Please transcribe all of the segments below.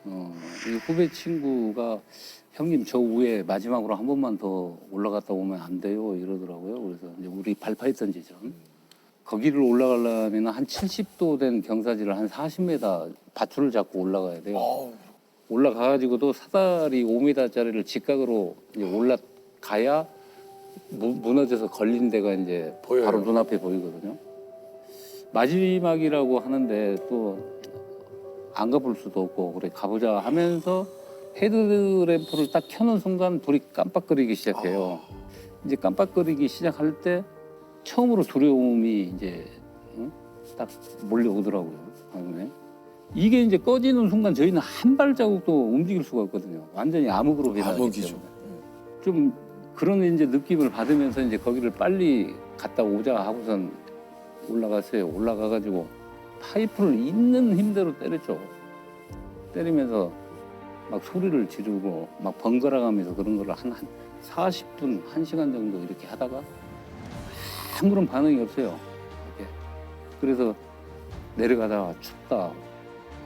이 후배 친구가 형님 저 위에 마지막으로 한 번만 더 올라갔다 오면 안 돼요 이러더라고요. 그래서 이제 우리 발파했던 지점 거기를 올라가려면 한 70도 된 경사지를 한 40m 밧줄을 잡고 올라가야 돼요. 올라가가지고도 사다리 5m짜리를 직각으로 이제 올라가야 무너져서 걸린 데가 이제 보여요. 바로 눈앞에 보이거든요. 마지막이라고 하는데 또 안 가볼 수도 없고 그래 가보자 하면서 헤드램프를 딱 켜는 순간 불이 깜빡거리기 시작해요. 이제 깜빡거리기 시작할 때 처음으로 두려움이 이제 딱 몰려오더라고요. 마음에. 이게 이제 꺼지는 순간 저희는 한 발자국도 움직일 수가 없거든요. 완전히 암흑으로 변하기 암흑이죠. 때문에. 좀 그런 이제 느낌을 받으면서 이제 거기를 빨리 갔다 오자 하고선 올라갔어요. 올라가가지고 파이프를 있는 힘대로 때렸죠. 때리면서 막 소리를 지르고 막 번갈아가면서 그런 거를 한 40분, 1시간 정도 이렇게 하다가 아무런 반응이 없어요. 이렇게. 그래서 내려가다가 춥다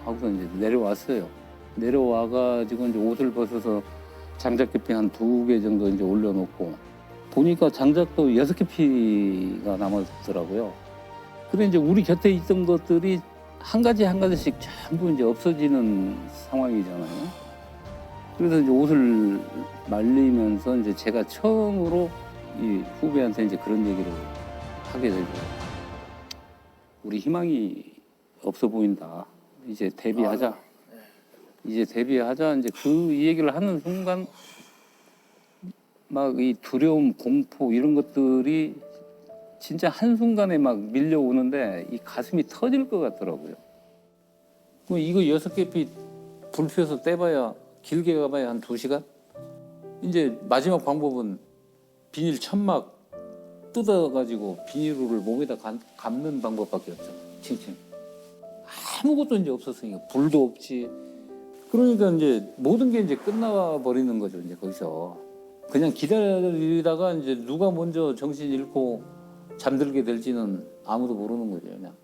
하고서 이제 내려왔어요. 내려와가지고 이제 옷을 벗어서 장작계피 한 2개 정도 이제 올려놓고 보니까 장작도 6개피가 남았더라고요. 그래 이제 우리 곁에 있던 것들이 한 가지 한 가지씩 전부 이제 없어지는 상황이잖아요. 그래서 이제 옷을 말리면서 이제 제가 처음으로 이 후배한테 이제 그런 얘기를 하게 되죠. 우리 희망이 없어 보인다. 이제 데뷔하자. 이제 데뷔하자. 이제 이 얘기를 하는 순간 막 이 두려움, 공포 이런 것들이 진짜 한순간에 막 밀려오는데 이 가슴이 터질 것 같더라고요. 그럼 이거 6개피 불 펴서 떼봐야 길게 가봐야 한 2시간? 이제 마지막 방법은 비닐 천막 뜯어가지고 비닐을 몸에다 감는 방법밖에 없죠. 칭칭. 아무것도 이제 없었으니까 불도 없지. 그러니까 이제 모든 게 이제 끝나 버리는 거죠. 이제 거기서 그냥 기다리다가 이제 누가 먼저 정신 잃고 잠들게 될지는 아무도 모르는 거죠. 그냥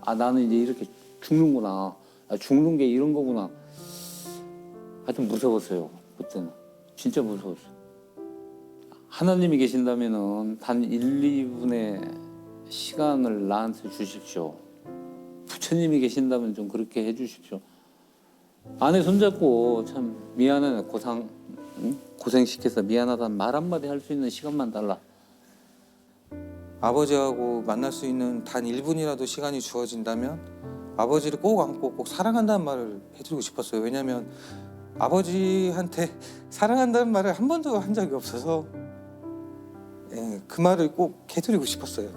아 나는 이제 이렇게 죽는구나. 아, 죽는 게 이런 거구나. 하여튼 무서웠어요. 그때는 진짜 무서웠어요. 하나님이 계신다면은 단 1, 2분의 시간을 나한테 주십시오. 부처님이 계신다면 좀 그렇게 해주십시오. 아내 손잡고 참 미안해 고생시켜서 미안하다는 말 한마디 할 수 있는 시간만 달라. 아버지하고 만날 수 있는 단 1분이라도 시간이 주어진다면 아버지를 꼭 안고 꼭 사랑한다는 말을 해드리고 싶었어요. 왜냐하면 아버지한테 사랑한다는 말을 한 번도 한 적이 없어서 그 말을 꼭 해드리고 싶었어요.